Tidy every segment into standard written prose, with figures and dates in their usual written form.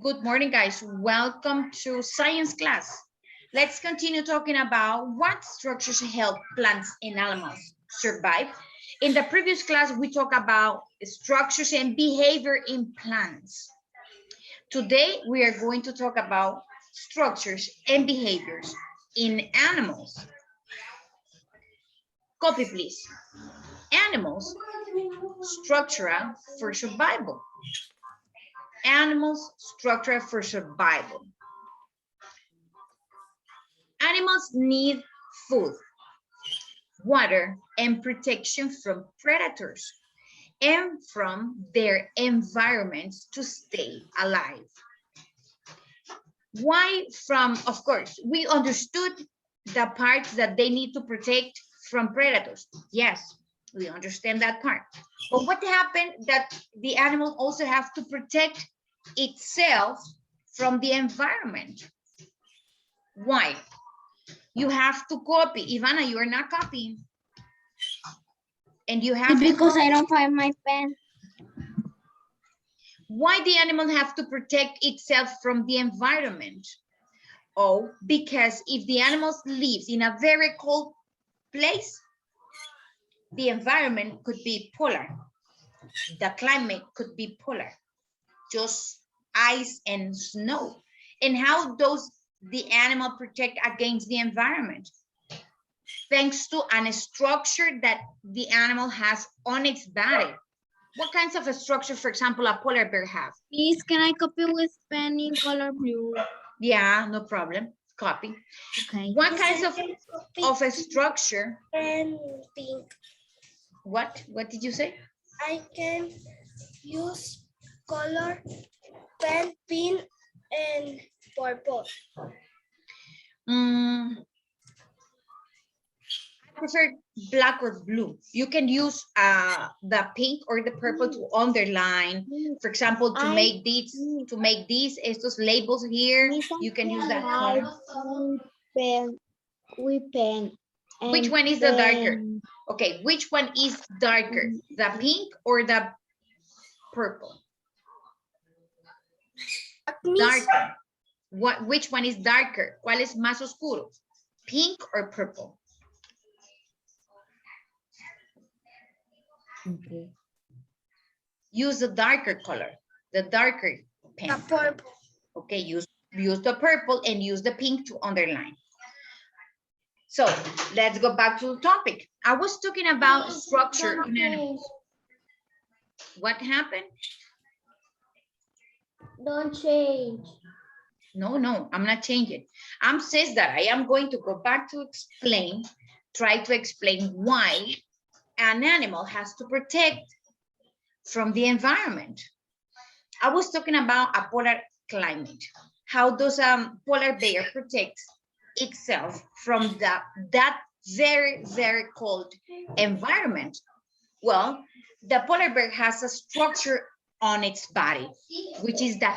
Good morning, guys. Welcome to science class. Let's continue talking about what structures help plants and animals survive. In the previous class, we talked about structures and behavior in plants. Today, we are going to talk about structures and behaviors in animals. Copy, please. Animals, structural for survival. Animals, structure for survival. Animals need food, water, and protection from predators and from their environments to stay alive. Why from, of course, we understood the parts that they need to protect from predators. Yes, we understand that part. But what happened that the animal also have to protect itself from the environment? Why? You have to copy. Ivana, you are not copying. And you have it's because I don't find my pen. Why the animal have to protect itself from the environment? Oh, because if the animal lives in a very cold place, the environment could be polar. The climate could be polar, just ice and snow. And how does the animal protect against the environment? Thanks to a structure that the animal has on its body. What kinds of a structure, for example, a polar bear have? Please, can I copy with pen in color blue? Yeah, no problem. Copy. Okay. What kinds of a structure? And pink. What did you say? I can use color pen, pink, and purple. I prefer black or blue. You can use the pink or the purple to underline. For example, to make these, estos labels here, you can use that color. Pen, with pen. Which one is the darker? Okay, which one is darker? The pink or the purple? Darker. Which one is darker? ¿Cuál es más oscuro? Pink or purple? Okay. Use the darker color, the darker pen. The purple. Okay, use the purple and use the pink to underline. So let's go back to the topic. I was talking about structure in animals. What happened? Don't change. No, I'm not changing. Says that I am going to go back to try to explain why an animal has to protect from the environment. I was talking about a polar climate. How does a polar bear protect itself from that very, very cold environment? Well, the polar bear has a structure on its body, which is the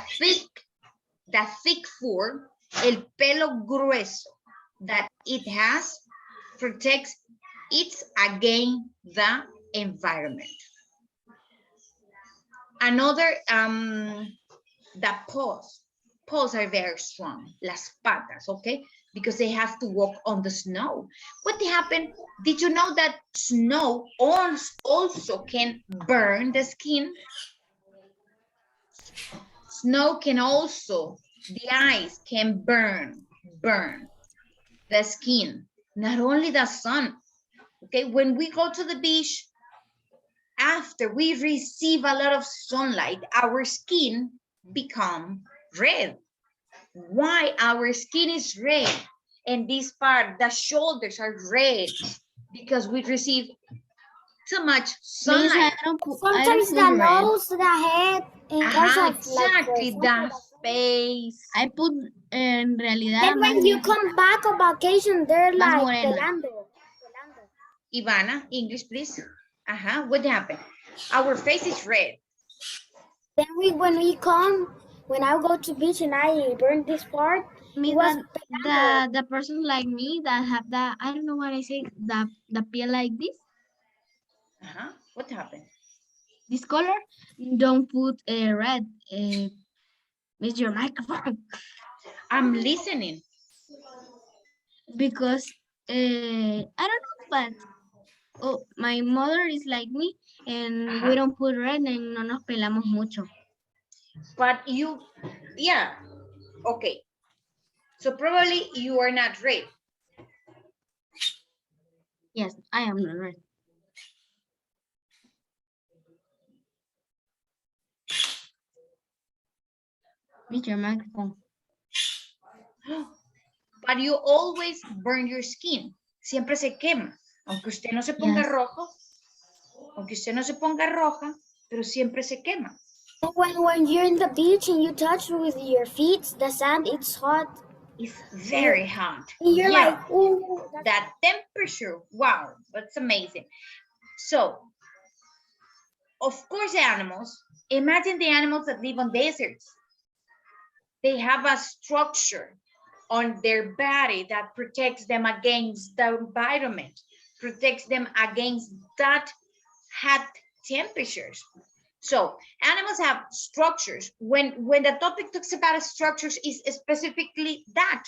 thick fur, el pelo grueso that it has protects it against the environment. Another, the paws are very strong, las patas, okay? Because they have to walk on the snow. What happened? Did you know that snow also can burn the skin? Snow can also, the ice can burn the skin, not only the sun. Okay, when we go to the beach, after we receive a lot of sunlight, our skin become red. Why our skin is red? And this part, the shoulders are red because we receive too much sunlight. Sometimes the nose, the head, and exactly, the face. I put en realidad. Then when you come back on vacation, they're like pelando. Ivana, English, please. What happened? Our face is red. Then when I go to beach and I burn this part, the person like me that have that, I don't know what I say, the peel like this. What happened? This color, don't put red. Miss your microphone. I'm listening. Because I don't know, but oh, my mother is like me, and we don't put red, and no nos pelamos mucho. But you, yeah, okay. So probably you are not red. Yes, I am not red. Miss your microphone. But you always burn your skin. Siempre se quema. Aunque usted no se ponga Yes. rojo, aunque usted no se ponga roja, pero siempre se quema. When you're in the beach and you touch with your feet, the sand, it's hot. It's very hot. And you're Yeah, like, ooh. that temperature, wow, that's amazing. So, of course, animals, imagine the animals that live on deserts. They have a structure on their body that protects them against the environment, protects them against that hot temperatures. So animals have structures. When the topic talks about structures, is specifically that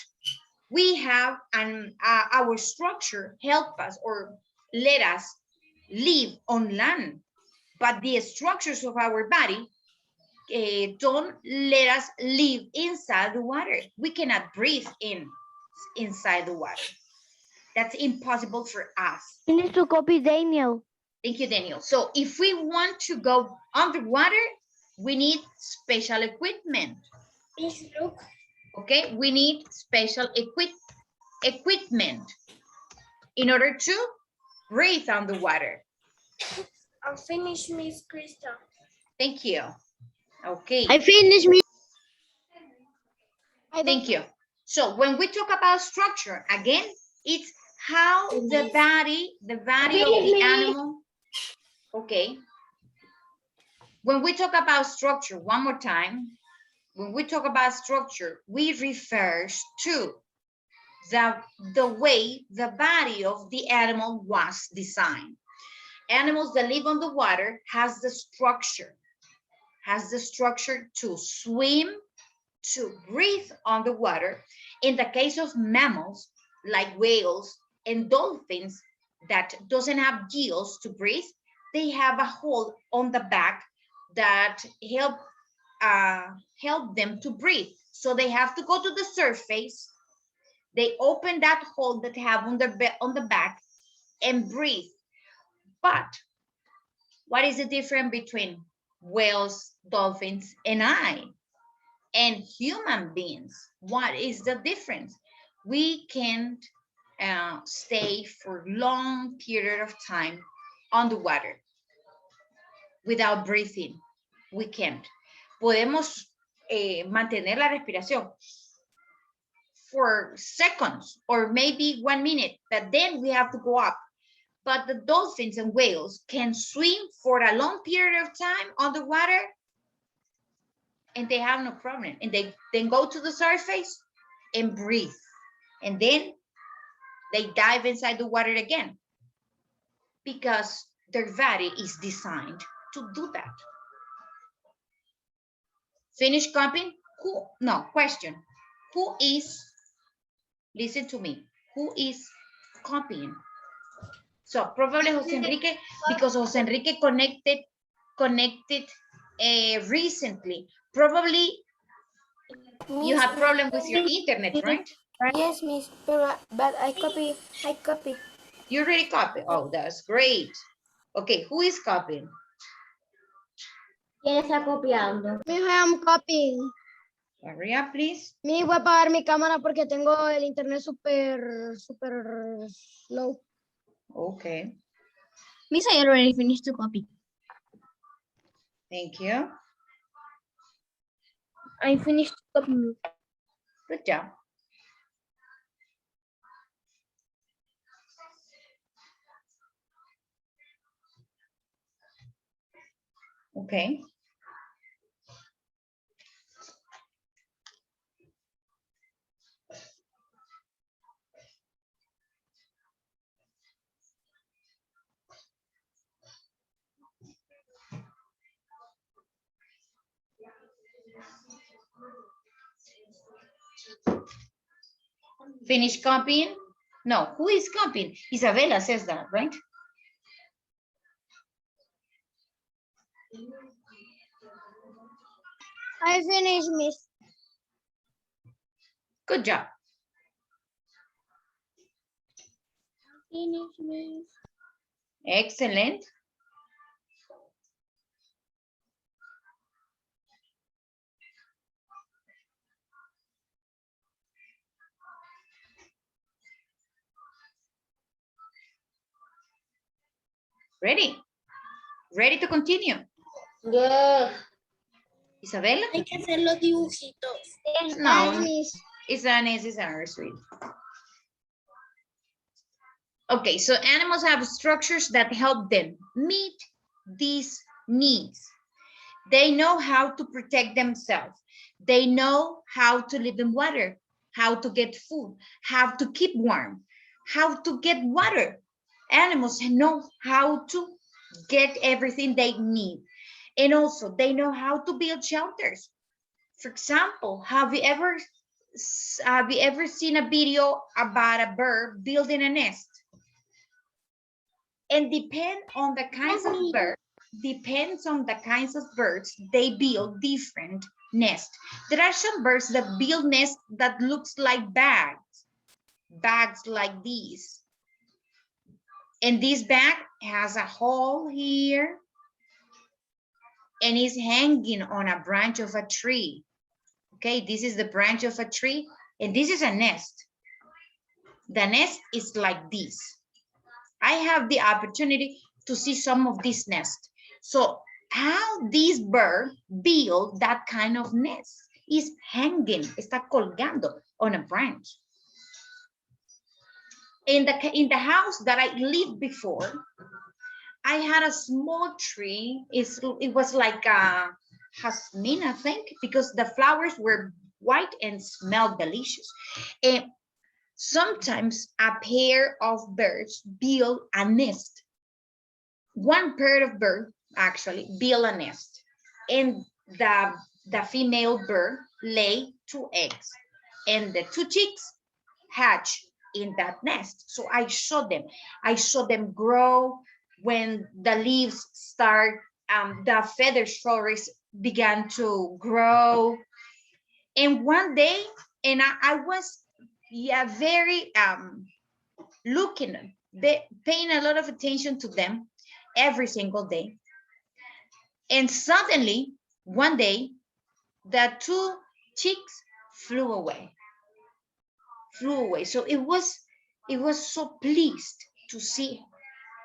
we have our structure help us or let us live on land, but the structures of our body don't let us live inside the water. We cannot breathe inside the water. That's impossible for us. You need to copy Daniel. Thank you, Daniel. So if we want to go underwater, we need special equipment. Please look. Okay, we need special equipment in order to breathe underwater. I'll finish, Miss Krista. Thank you. Okay. I finished, Miss. Thank you. So when we talk about structure, again, it's how the body of the animal, okay. When we talk about structure, one more time, when we talk about structure, we refer to the way the body of the animal was designed. Animals that live on the water has the structure to swim, to breathe on the water. In the case of mammals, like whales and dolphins that doesn't have gills to breathe, they have a hole on the back that help them to breathe. So they have to go to the surface. They open that hole that they have on the back and breathe. But what is the difference between whales, dolphins, and human beings? What is the difference? We can't stay for long period of time on the water without breathing. We can't. Podemos mantener la respiración for seconds or maybe 1 minute, but then we have to go up. But the dolphins and whales can swim for a long period of time on the water and they have no problem. And they then go to the surface and breathe. And then they dive inside the water again because their body is designed to do that. Finish copying? Question. Who is, listen to me, who is copying? So probably Jose Enrique, because Jose Enrique connected recently. Probably you have problem with your internet, right? Yes, Miss, but I copy. You already copied. Oh, that's great. Okay, who is copying? ¿Quién está copiando? Me am copying. Hurry up, please. Me voy a apagar mi cámara porque tengo el internet super slow. Okay, Miss, I already finished to copy. thank you. I finished copying. Good job. Okay. Finish copying? No, who is copying? Isabella says that, right? I finished, Miss. Good job. Finish, Miss. Excellent. Ready? Ready to continue? Yeah. Isabella? Hay que hacer los dibujitos. No, it's unnecessary, sweet. Okay, so animals have structures that help them meet these needs. They know how to protect themselves. They know how to live in water, how to get food, how to keep warm, how to get water. Animals know how to get everything they need. And also they know how to build shelters. For example, have you ever seen a video about a bird building a nest? And depends on the kinds of birds, they build different nests. There are some birds that build nests that looks like bags like these. And this bag has a hole here and is hanging on a branch of a tree. Okay, this is the branch of a tree and this is a nest. The nest is like this. I have the opportunity to see some of this nest. So how this bird build that kind of nest is hanging, está colgando on a branch. In the house that I lived before, I had a small tree. It was like a jasmine, I think, because the flowers were white and smelled delicious. And sometimes a pair of birds build a nest. One pair of birds actually build a nest, and the female bird lay 2 eggs, and the 2 chicks hatch in that nest. So I saw them grow. When the leaves start, the feather flowers began to grow. And one day, and I was very paying a lot of attention to them every single day. And suddenly, one day, the 2 chicks flew away. So it was so pleased to see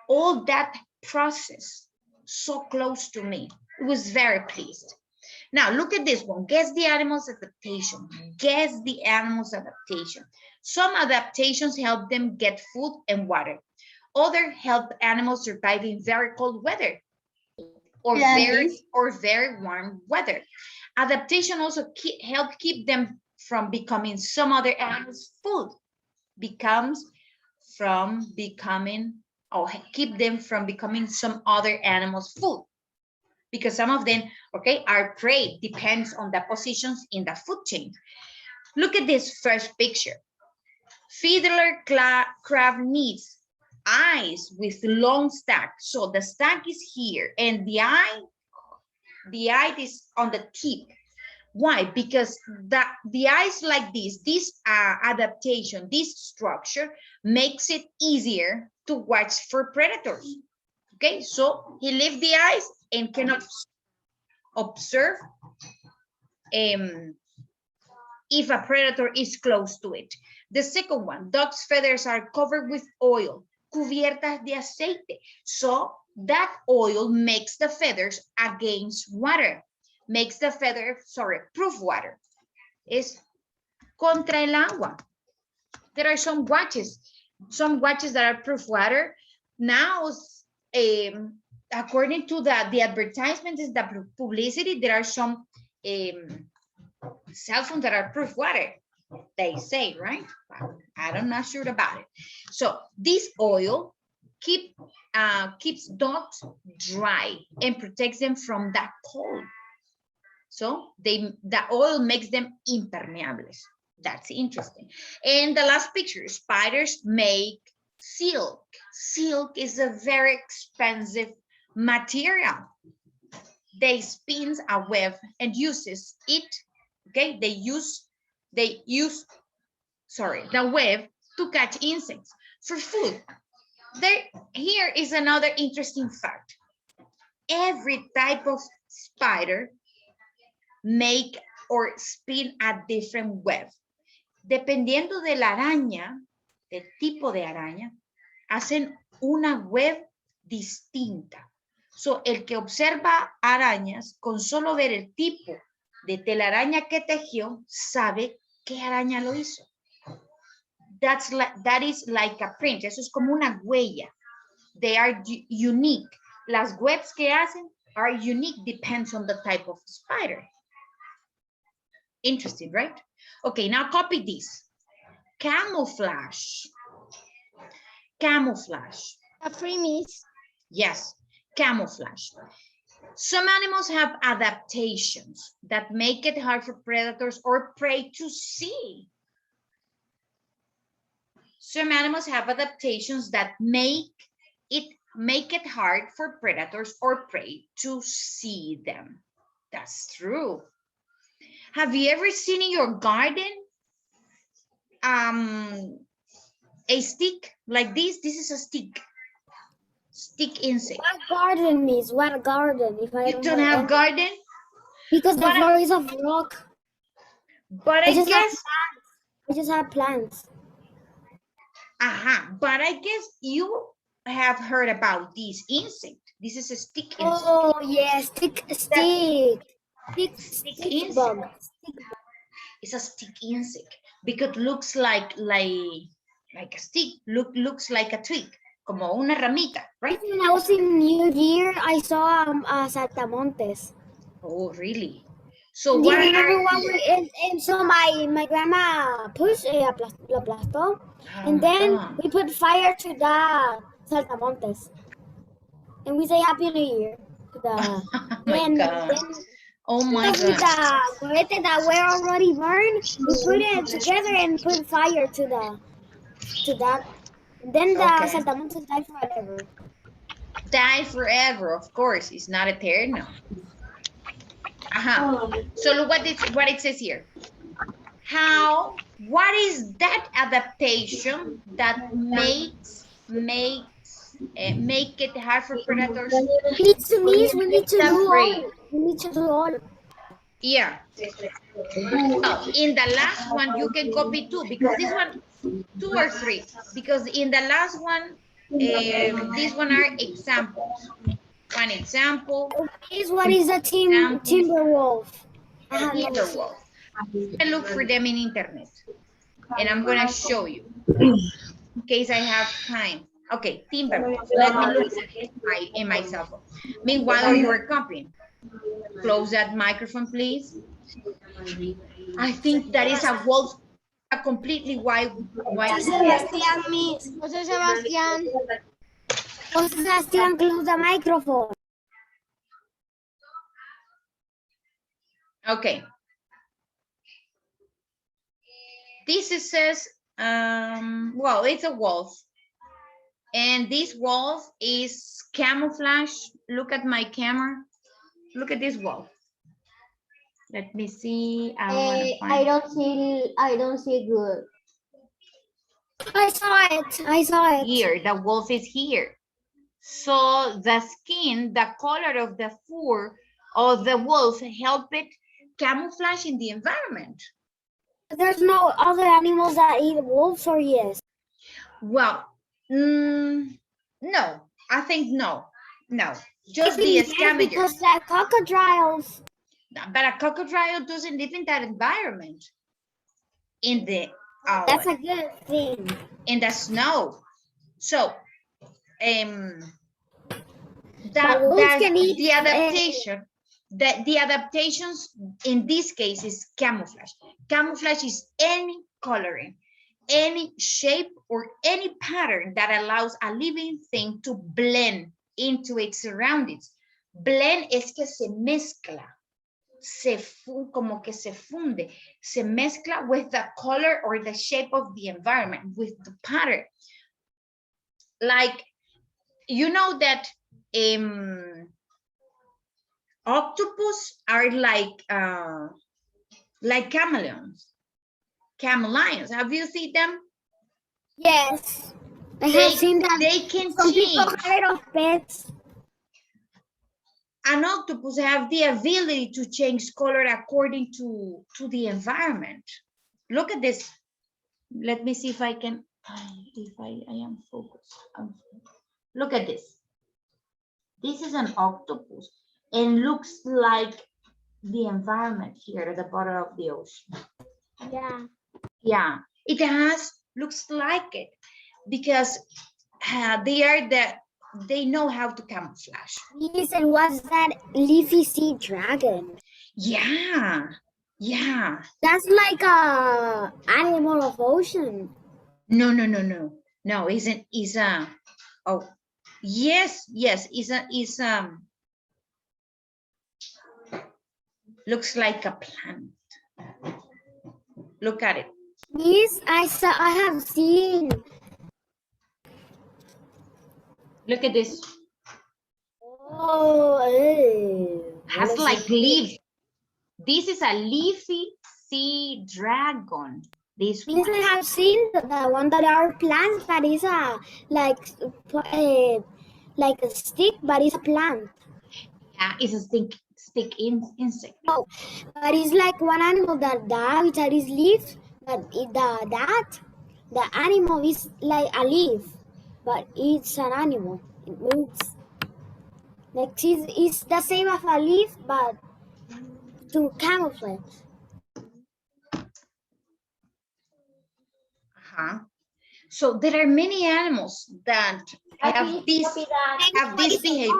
all that process so close to me. It was very pleased. Now look at this one. Guess the animal's adaptation. Guess the animal's adaptation. Some adaptations help them get food and water. Other help animals survive in very cold weather or very warm weather. Adaptation also help keep them from becoming some other animals' food. Keep them from becoming some other animals' food. Because some of them, okay, are prey, depends on the positions in the food chain. Look at this first picture. Fiddler crab needs eyes with long stack. So the stack is here and the eye is on the tip. Why? Because the eyes like this adaptation, this structure makes it easier to watch for predators. Okay, so he left the eyes and can observe if a predator is close to it. The second one, dog's feathers are covered with oil, cubiertas de aceite. So that oil makes the feathers against water, proof water. Es contra el agua. There are some watches that are proof water. Now, according to the advertisements, the publicity, there are some cell phones that are proof water, they say, right? I'm not sure about it. So this oil keeps dogs dry and protects them from that cold. So the oil makes them impermeables. That's interesting. And the last picture, spiders make silk. Silk is a very expensive material. They spin a web and uses it. Okay, they use the web to catch insects for food. Here is another interesting fact. Every type of spider make or spin a different web. Dependiendo de la araña, del tipo de araña, hacen una web distinta. So, el que observa arañas, con solo ver el tipo de telaraña que tejió, sabe qué araña lo hizo. That is like a print. Eso es como una huella. They are unique. Las webs que hacen are unique, depends on the type of spider. Interesting, right? Okay, now copy this. Camouflage. Camouflage. A premise. Yes, camouflage. Some animals have adaptations that make it hard for predators or prey to see. Some animals have adaptations that make it hard for predators or prey to see them. That's true. Have you ever seen in your garden a stick like this? This is a stick insect. What garden means? What garden? If I You don't have garden? Because the floor is of rock. But I guess I just have plants. But I guess you have heard about this insect. This is a stick insect. Oh yes, stick insect. Bug. It's a stick insect because it looks like a stick. Looks like a twig, como una ramita, right? When I was in New Year, I saw saltamontes. Oh, really? So Do what? you remember what and so my grandma pushed lo aplastó, and then we put fire to the saltamontes, and we say Happy New Year to the. Oh my God. Oh my God. With the cohete that were already burned, we put it together and put fire to that. And then the saltamontes die forever. Die forever, of course. It's not eternal. So look what it says here. What is that adaptation that makes make it hard for predators? We need to do all. Yeah. Oh, in the last one, you can copy two because this one, 2 or 3. Because in the last one, these one are examples. One example. What is a timber wolf? Timber wolf. I look for them in internet, and I'm gonna show you in case I have time. Okay, timber wolf. Let me look in my cell phone. Meanwhile, you are copying. Close that microphone, please. I think that is a wolf, a completely white. Sebastián, Miss. José Sebastián. José Sebastián, close the microphone. Okay. This says, well, it's a wolf. And this wolf is camouflage. Look at my camera. Look at this wolf. Let me see. I don't see good. I saw it. Here, the wolf is here. So the skin, the color of the fur of the wolf help it camouflage in the environment. There's no other animals that eat wolves, or yes? Well, no, I think no, just the scavengers. Because the crocodiles. But a crocodile doesn't live in that environment. In the that's a good thing. In the snow. So, the adaptation. The adaptations in this case is camouflage. Camouflage is any coloring, any shape, or any pattern that allows a living thing to blend into its surroundings. Blend es que se mezcla. como que se funde, se mezcla with the color or the shape of the environment, with the pattern. Like, you know that octopus are like chameleons, chameleons. Have you seen them? Yes. I have seen that. They can Some people change. have it as pets. An octopus have the ability to change color according to the environment. Look at this. Let me see if I can, if I am focused. Look at this. This is an octopus and looks like the environment here at the bottom of the ocean. Yeah. Yeah, it looks like it because they know how to camouflage. Yes, and what's that leafy sea dragon? Yeah, yeah. That's like a animal of ocean. No, isn't, oh, yes, looks like a plant. Look at it. Yes, I have seen. Look at this. Oh, Has like leaves. This is a leafy sea dragon. This Yes, one. I have seen the one that are plants that is like a stick, but it's a plant. Yeah, it's a stick insect. No, but it's like one animal that dies that is leaf, but the animal is like a leaf, but it's an animal. It moves. Like it's the same as a leaf, but to camouflage. So there are many animals that have this behavior.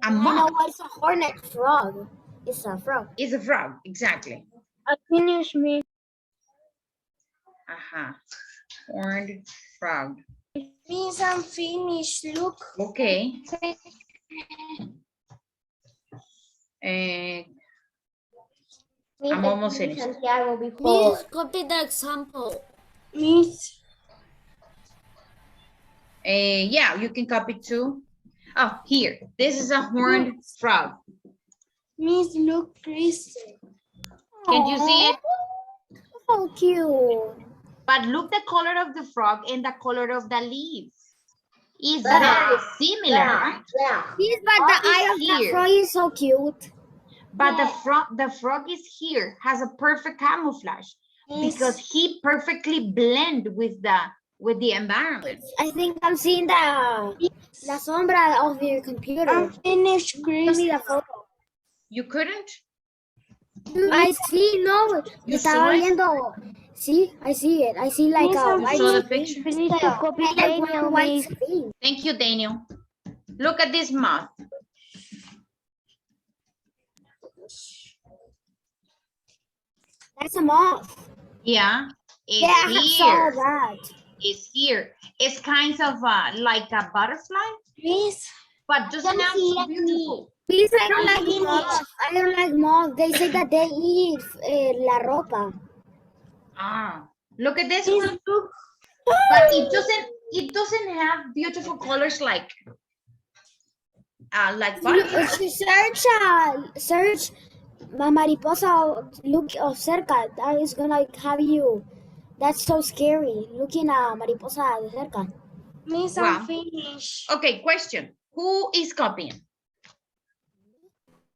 A I know moth what's a hornet frog. It's a frog. is a frog, exactly. Finish me. Horned frog. Miss, I'm finished. Look. Okay. I'm almost finished. Please copy the example. Miss. Yeah, you can copy too. Oh, here. This is a horned frog. Miss, look, Kristen. Can you see it? So cute. But look the color of the frog and the color of the leaf. Is very similar, right? Yes, but the eye of the frog is so cute. But the frog is here, has a perfect camouflage because he perfectly blend with the environment. I think I'm seeing la sombra of your computer. I'm finished, Give me Kristen. the photo. You couldn't? I see, no. You Estaba saw it? viendo. See, I see it. I see like Miss, a I'm white saw the screen. picture? Finish to copy Like a Daniel, white Miss. screen. Thank you, Daniel. Look at this moth. That's a moth. Yeah, it's Yeah, I saw here. that. It's here. It's kind of like a butterfly, Miss. but doesn't have so beautiful. Please, I don't like moth. I don't like moth. They say that they eat la ropa. Look at this Miss, one. look. But it doesn't have beautiful colors like butterflies. If you search mariposa look of cerca, that is gonna have you. That's so scary. Looking at mariposa de cerca. Miss, Wow. I'm finished. Okay, question. Who is copying?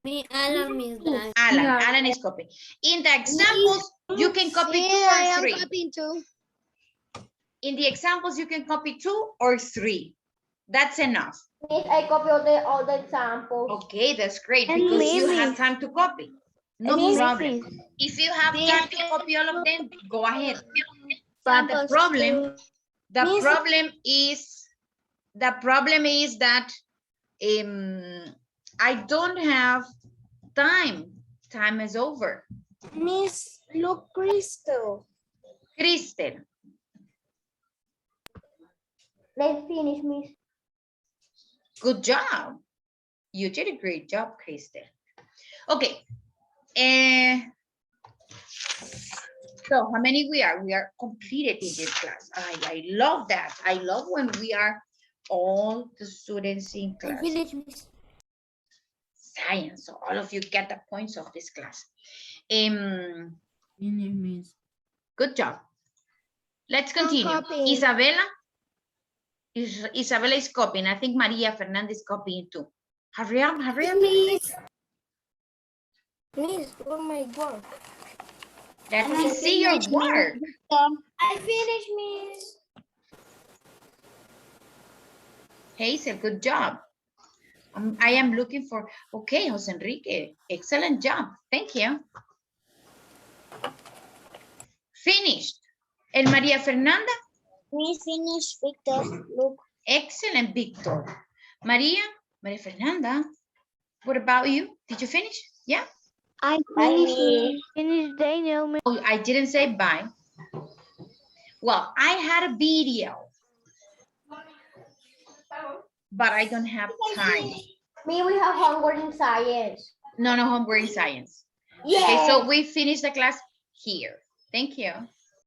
Me, Alan, Miss Dran. Alan is copying. In the examples, you can copy 2 or 3. copying too. In the examples, you can copy 2 or 3. That's enough. Miss, I copy all the examples. Okay, that's great And because you Lily. have time to copy. No Miss, problem. If you have time to copy all of them, go ahead. But the Miss- problem is that I don't have time. Time is over. Miss, look, Crystal. Kristen, Let's finish, Miss. good job. You did a great job, Kristen. Okay. So how many we are? We are completed in this class. I love that. I love when we are all the students in I class. finished, Miss. Science. So all of you get the points of this class. Good job. Let's continue. copying. Isabella. Isabella is copying. I think Maria Fernandez is copying too. Hurry up, hurry up. Miss. Miss, oh my God. Let me see your work. I finished, Miss. Hazel, good job. I am looking for, okay, Jose Enrique, excellent job. Thank you. Finished. And Maria Fernanda? We finished, Victor. Look. Excellent, Victor. Maria Fernanda, what about you? Did you finish? Yeah? I finished, Daniel. Oh, I didn't say bye. Well, I had a video, but I don't have time. Me, we have homework in science. No homework in science. Yeah. Okay, so we finish the class here. Thank you.